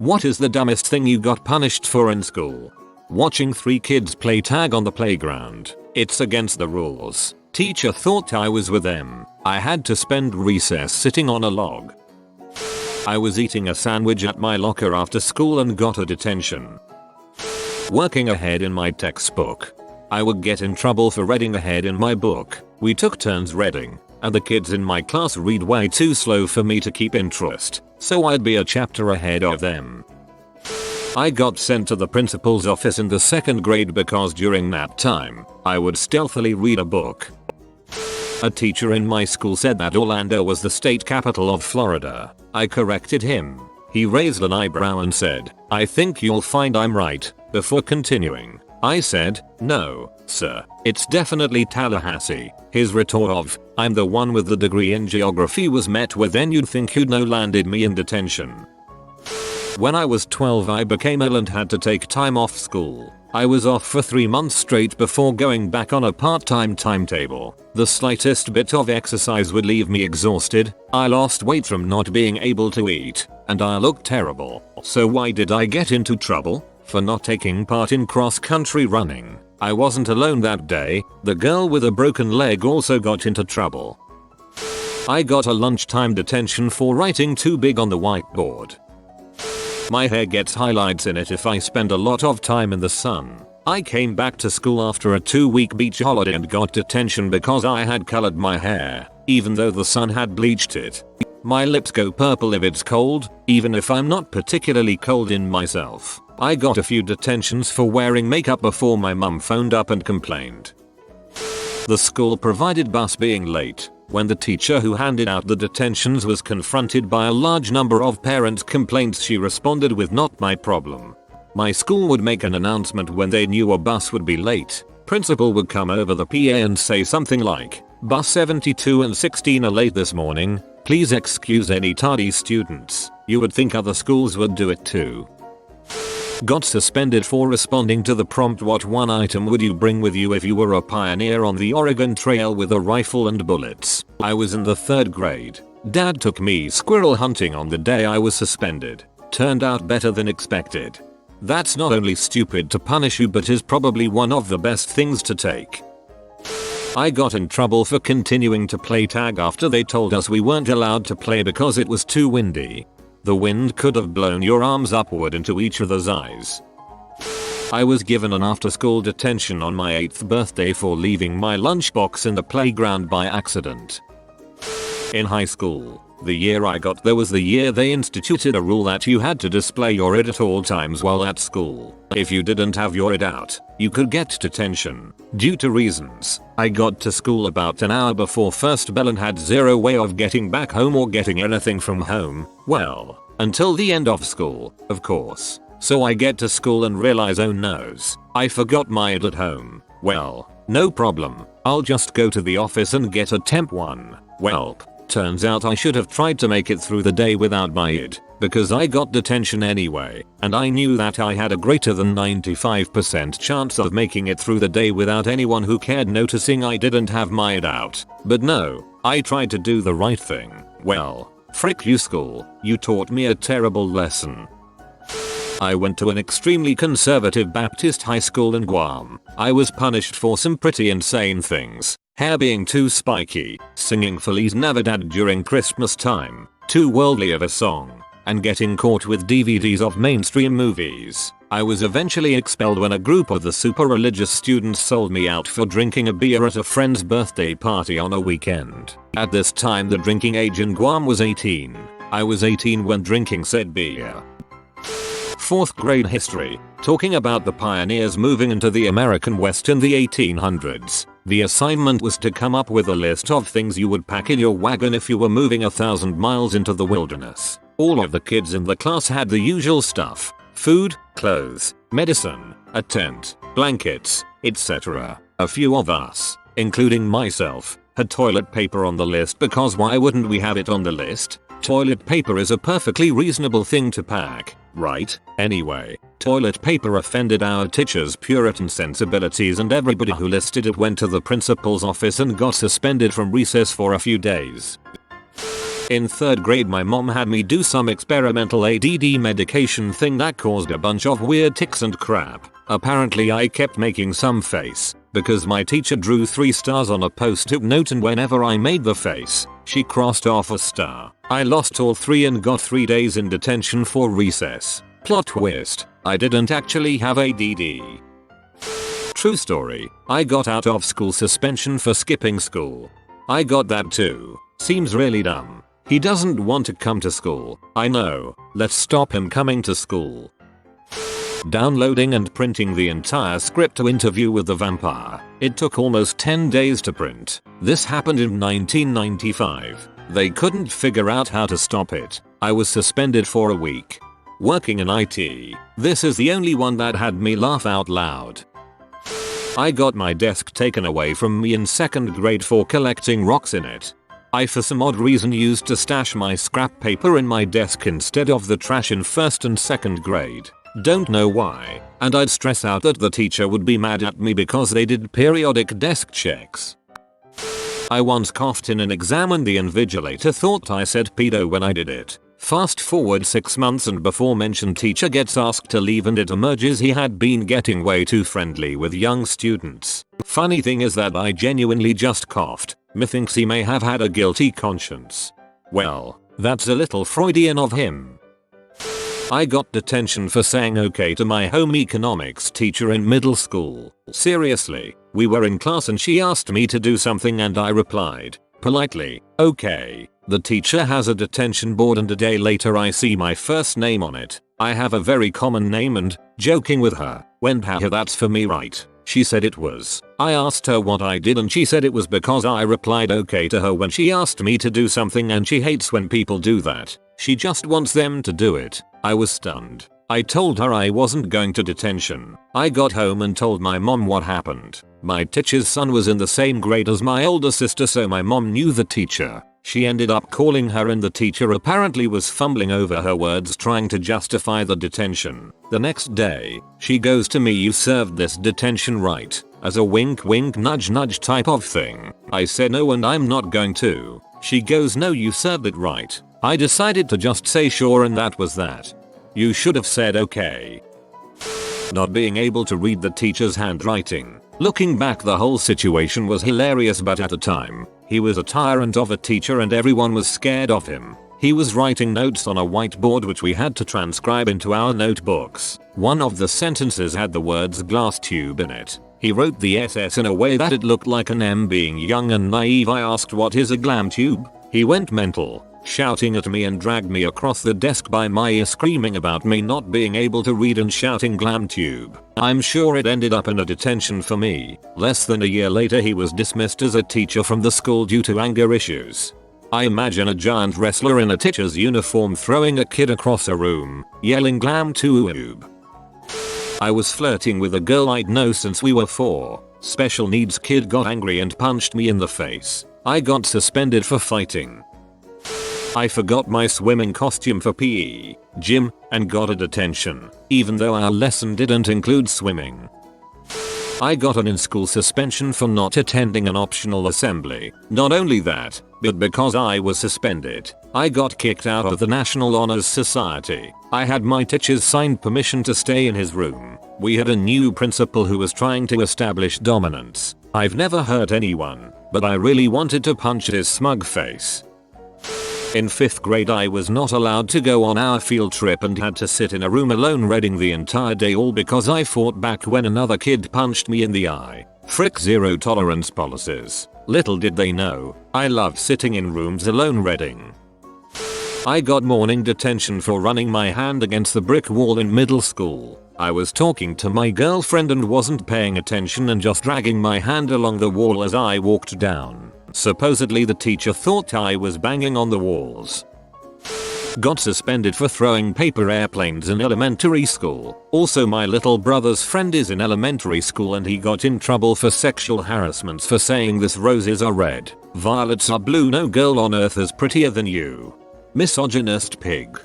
What is the dumbest thing you got punished for in school? Watching 3 kids play tag on the playground. It's against the rules. Teacher thought I was with them. I had to spend recess sitting on a log. I was eating a sandwich at my locker after school and got a detention. Working ahead in my textbook. I would get in trouble for reading ahead in my book. We took turns reading, and the kids in my class read way too slow for me to keep interest, so I'd be a chapter ahead of them. I got sent to the principal's office in the 2nd grade because during nap time, I would stealthily read a book. A teacher in my school said that Orlando was the state capital of Florida. I corrected him. He raised an eyebrow and said, "I think you'll find I'm right," before continuing. I said, "No, sir, it's definitely Tallahassee." His retort of, "I'm the one with the degree in geography" was met with "then you'd think you'd know" landed me in detention. When I was 12 I became ill and had to take time off school. I was off for 3 months straight before going back on a part-time timetable. The slightest bit of exercise would leave me exhausted, I lost weight from not being able to eat, and I looked terrible. So why did I get into trouble? For not taking part in cross-country running. I wasn't alone that day, the girl with a broken leg also got into trouble. I got a lunchtime detention for writing too big on the whiteboard. My hair gets highlights in it if I spend a lot of time in the sun. I came back to school after a 2-week beach holiday and got detention because I had colored my hair, even though the sun had bleached it. My lips go purple if it's cold, even if I'm not particularly cold in myself. I got a few detentions for wearing makeup before my mum phoned up and complained. The school provided bus being late. When the teacher who handed out the detentions was confronted by a large number of parent complaints, she responded with, "Not my problem." My school would make an announcement when they knew a bus would be late. Principal would come over the PA and say something like, "Bus 72 and 16 are late this morning. Please excuse any tardy students." You would think other schools would do it too. Got suspended for responding to the prompt, "What one item would you bring with you if you were a pioneer on the Oregon Trail with a rifle and bullets?" I was in the 3rd grade. Dad took me squirrel hunting on the day I was suspended. Turned out better than expected. That's not only stupid to punish you but is probably one of the best things to take. I got in trouble for continuing to play tag after they told us we weren't allowed to play because it was too windy. The wind could have blown your arms upward into each other's eyes. I was given an after-school detention on my 8th birthday for leaving my lunchbox in the playground by accident. In high school, the year I got there was the year they instituted a rule that you had to display your id at all times while at school. If you didn't have your id out, you could get detention. Due to reasons, I got to school about an hour before first bell and had zero way of getting back home or getting anything from home. Well, until the end of school, of course. So I get to school and realize, oh noes, I forgot my id at home. Well, no problem, I'll just go to the office and get a temp one. Well, turns out I should have tried to make it through the day without my id, because I got detention anyway, and I knew that I had a greater than 95% chance of making it through the day without anyone who cared noticing I didn't have my id out. But no, I tried to do the right thing. Well, frick you school, you taught me a terrible lesson. I went to an extremely conservative Baptist high school in Guam. I was punished for some pretty insane things. Hair being too spiky, singing Feliz Navidad during Christmas time, too worldly of a song, and getting caught with DVDs of mainstream movies. I was eventually expelled when a group of the super religious students sold me out for drinking a beer at a friend's birthday party on a weekend. At this time the drinking age in Guam was 18. I was 18 when drinking said beer. 4th grade history, talking about the pioneers moving into the American West in the 1800s. The assignment was to come up with a list of things you would pack in your wagon if you were moving 1,000 miles into the wilderness. All of the kids in the class had the usual stuff: food, clothes, medicine, a tent, blankets, etc. A few of us, including myself, had toilet paper on the list because why wouldn't we have it on the list? Toilet paper is a perfectly reasonable thing to pack, right? Anyway, toilet paper offended our teacher's Puritan sensibilities and everybody who listed it went to the principal's office and got suspended from recess for a few days. In 3rd grade my mom had me do some experimental ADD medication thing that caused a bunch of weird tics and crap. Apparently I kept making some face because my teacher drew 3 stars on a post-it note, and whenever I made the face, she crossed off a star. I lost all 3 and got 3 days in detention for recess. Plot twist, I didn't actually have ADD. True story, I got out of school suspension for skipping school. I got that too. Seems really dumb. He doesn't want to come to school. I know. Let's stop him coming to school. Downloading and printing the entire script to Interview with the Vampire. It took almost 10 days to print. This happened in 1995. They couldn't figure out how to stop it. I was suspended for a week. Working in IT. This is the only one that had me laugh out loud. I got my desk taken away from me in 2nd grade for collecting rocks in it. I for some odd reason used to stash my scrap paper in my desk instead of the trash in 1st and 2nd grade. Don't know why, and I'd stress out that the teacher would be mad at me because they did periodic desk checks. I once coughed in an exam and the invigilator thought I said pedo when I did it. Fast forward 6 months and before mentioned teacher gets asked to leave and it emerges he had been getting way too friendly with young students. Funny thing is that I genuinely just coughed. Methinks he may have had a guilty conscience. Well, that's a little Freudian of him. I got detention for saying okay to my home economics teacher in middle school. Seriously, we were in class and she asked me to do something and I replied, politely, okay. The teacher has a detention board and a day later I see my first name on it. I have a very common name and, joking with her, went haha that's for me right? She said it was. I asked her what I did and she said it was because I replied okay to her when she asked me to do something and she hates when people do that. She just wants them to do it. I was stunned. I told her I wasn't going to detention. I got home and told my mom what happened. My teacher's son was in the same grade as my older sister so my mom knew the teacher. She ended up calling her and the teacher apparently was fumbling over her words trying to justify the detention. The next day, she goes to me you served this detention right, as a wink wink nudge nudge type of thing. I said no and I'm not going to. She goes no you served it right. I decided to just say sure and that was that. You should have said okay. Not being able to read the teacher's handwriting. Looking back the whole situation was hilarious but at the time, he was a tyrant of a teacher and everyone was scared of him. He was writing notes on a whiteboard which we had to transcribe into our notebooks. One of the sentences had the words glass tube in it. He wrote the SS in a way that it looked like an M. Being young and naive I asked what is a glam tube? He went mental, shouting at me and dragged me across the desk by my ear screaming about me not being able to read and shouting glam tube. I'm sure it ended up in a detention for me. Less than a year later he was dismissed as a teacher from the school due to anger issues. I imagine a giant wrestler in a teacher's uniform throwing a kid across a room, yelling glam tube. I was flirting with a girl I'd known since we were 4. Special needs kid got angry and punched me in the face. I got suspended for fighting. I forgot my swimming costume for PE, gym, and got a detention, even though our lesson didn't include swimming. I got an in-school suspension for not attending an optional assembly. Not only that, but because I was suspended, I got kicked out of the National Honors Society. I had my teacher's signed permission to stay in his room. We had a new principal who was trying to establish dominance. I've never hurt anyone, but I really wanted to punch his smug face. In 5th grade I was not allowed to go on our field trip and had to sit in a room alone reading the entire day all because I fought back when another kid punched me in the eye. Frick zero tolerance policies. Little did they know, I love sitting in rooms alone reading. I got morning detention for running my hand against the brick wall in middle school. I was talking to my girlfriend and wasn't paying attention and just dragging my hand along the wall as I walked down. Supposedly the teacher thought I was banging on the walls. Got suspended for throwing paper airplanes in elementary school. Also my little brother's friend is in elementary school and he got in trouble for sexual harassments for saying this roses are red, violets are blue, no girl on earth is prettier than you. Misogynist pig.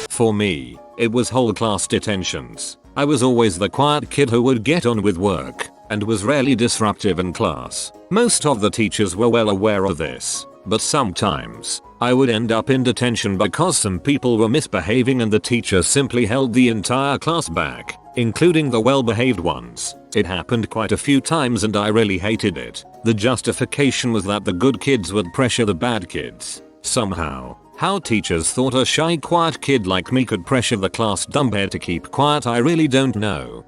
For me, it was whole class detentions. I was always the quiet kid who would get on with work and was rarely disruptive in class. Most of the teachers were well aware of this. but sometimes I would end up in detention because some people were misbehaving and the teacher simply held the entire class back, including the well-behaved ones. It happened quite a few times and I really hated it. The justification was that the good kids would pressure the bad kids. Somehow, how teachers thought a shy, quiet kid like me could pressure the class dumbhead to keep quiet, I really don't know.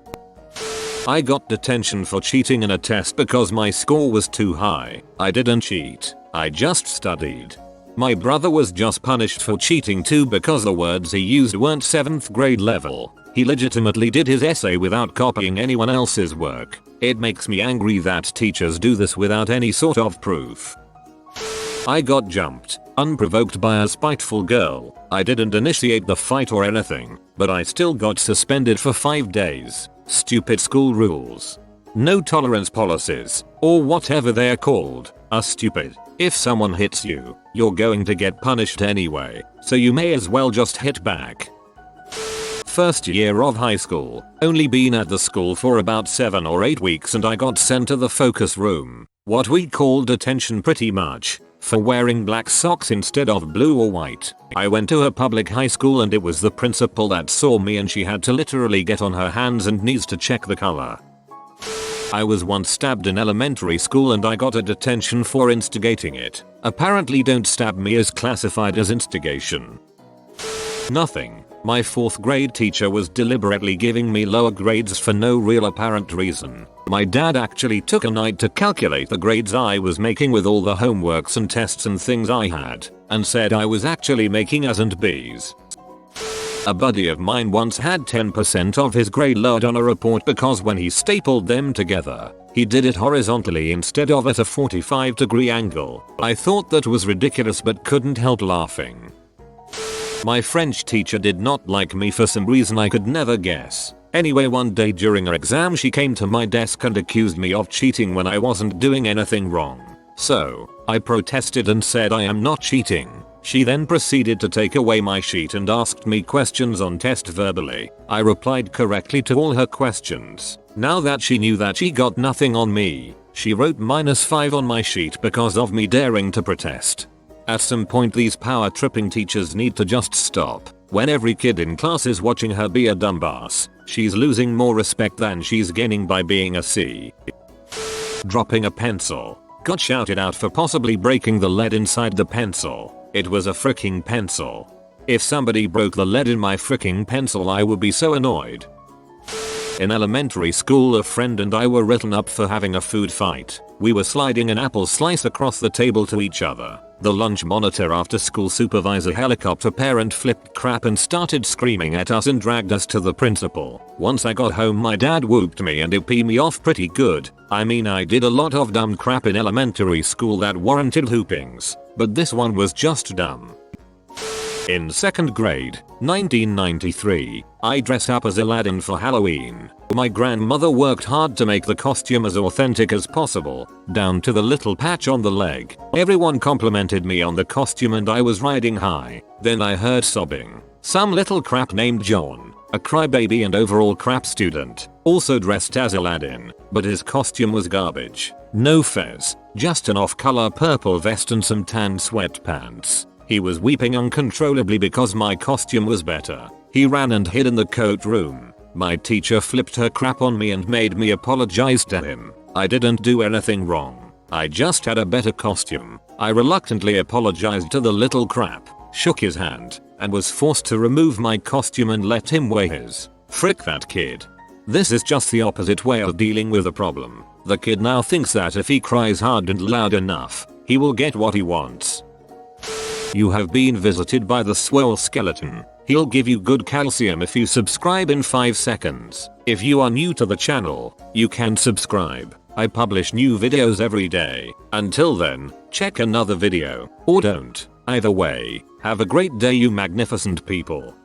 I got detention for cheating in a test because my score was too high. I didn't cheat, I just studied. My brother was just punished for cheating too because the words he used weren't 7th grade level. He legitimately did his essay without copying anyone else's work. It makes me angry that teachers do this without any sort of proof. I got jumped, unprovoked by a spiteful girl. I didn't initiate the fight or anything, but I still got suspended for 5 days. Stupid school rules. No tolerance policies, or whatever they're called, are stupid. If someone hits you, you're going to get punished anyway, so you may as well just hit back. First year of high school, only been at the school for about 7 or 8 weeks and I got sent to the focus room, what we call detention pretty much, for wearing black socks instead of blue or white. I went to a public high school and it was the principal that saw me and she had to literally get on her hands and knees to check the color. I was once stabbed in elementary school and I got a detention for instigating it. Apparently don't stab me is classified as instigation. Nothing. My 4th grade teacher was deliberately giving me lower grades for no real apparent reason. My dad actually took a night to calculate the grades I was making with all the homeworks and tests and things I had, and said I was actually making A's and B's. A buddy of mine once had 10% of his grade lowered on a report because when he stapled them together, he did it horizontally instead of at a 45-degree angle. I thought that was ridiculous but couldn't help laughing. My French teacher did not like me for some reason I could never guess. Anyway, one day during her exam she came to my desk and accused me of cheating when I wasn't doing anything wrong. So, I protested and said I am not cheating. She then proceeded to take away my sheet and asked me questions on test verbally. I replied correctly to all her questions. Now that she knew that she got nothing on me, she wrote -5 on my sheet because of me daring to protest. At some point these power tripping teachers need to just stop. When every kid in class is watching her be a dumbass, she's losing more respect than she's gaining by being a C. Dropping a pencil. Got shouted out for possibly breaking the lead inside the pencil. It was a fricking pencil. If somebody broke the lead in my fricking pencil I would be so annoyed. In elementary school a friend and I were written up for having a food fight. We were sliding an apple slice across the table to each other. The lunch monitor after school supervisor helicopter parent flipped crap and started screaming at us and dragged us to the principal. Once I got home my dad whooped me and it peed me off pretty good. I mean I did a lot of dumb crap in elementary school that warranted whoopings, but this one was just dumb. In 2nd grade, 1993, I dressed up as Aladdin for Halloween. My grandmother worked hard to make the costume as authentic as possible, down to the little patch on the leg. Everyone complimented me on the costume and I was riding high. Then I heard sobbing. Some little crap named John, a crybaby and overall crap student, also dressed as Aladdin, but his costume was garbage. No fez, just an off-color purple vest and some tan sweatpants. He was weeping uncontrollably because my costume was better. He ran and hid in the coat room. My teacher flipped her crap on me and made me apologize to him. I didn't do anything wrong. I just had a better costume. I reluctantly apologized to the little crap, shook his hand, and was forced to remove my costume and let him wear his. Frick that kid. This is just the opposite way of dealing with a problem. The kid now thinks that if he cries hard and loud enough, he will get what he wants. You have been visited by the swole skeleton. He'll give you good calcium if you subscribe in 5 seconds. If you are new to the channel, you can subscribe. I publish new videos every day. Until then, check another video, or don't. Either way, have a great day you magnificent people.